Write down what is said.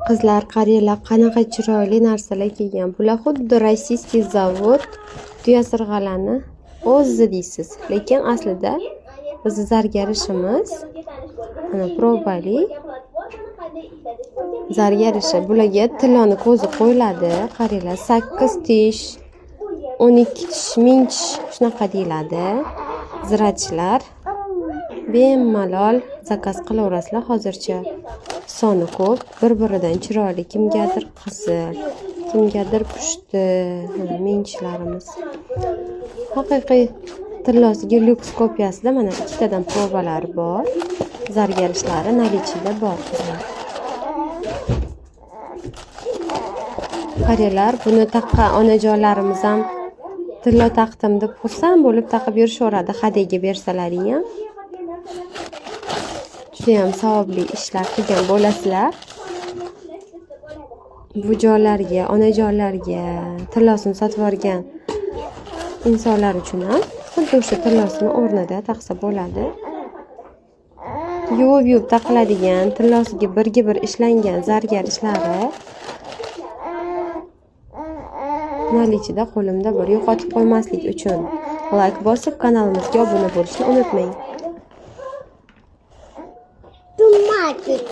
Qizlar, qariyalar qanaqa chiroyli narsalar kiygan. Bular xuddi rossiyskiy zavod tuyasirg'alani o'zi deysiz. Lekin aslida bizni zargar ishimiz mana probali zargar ishi. Bularga tilloni ko'zi qo'yiladi. Qaranglar, 8 tish, 12 tish, ming tish shunaqa deyiladi. Zirachlar bemalol zakaz qilaverasizlar. Hozircha soni ko'p, bir-biridan chiroyli, kimgadir qizil, kimgadir pushti, mana mingishlarimiz. Haqiqiy tillosiga lyuks kopiyasida mana ikkitadan probalari bor. Zargar ishlari nalichida bor. Qaranglar, buni taqqan onajonlarimiz ham tillo taqdim deb xursand bo'lib taqib yurishaveradi, hadyaga bersalaring ham. Juda ham savobli ishlar qilgan bo'lasizlar. Bujonlarga, onajonlarga tillosini sotib olgan insonlar uchun ham xuddi o'sha tillosini o'rnida taqsa bo'ladi. Yuvib taqiladigan, tillosiga birga bir ishlangan zargar ishlari nalichida qo'limda bor. Yo'qotib qo'ymaslik uchun like bosib, kanalimizga obuna bo'lishni unutmang. Tomates.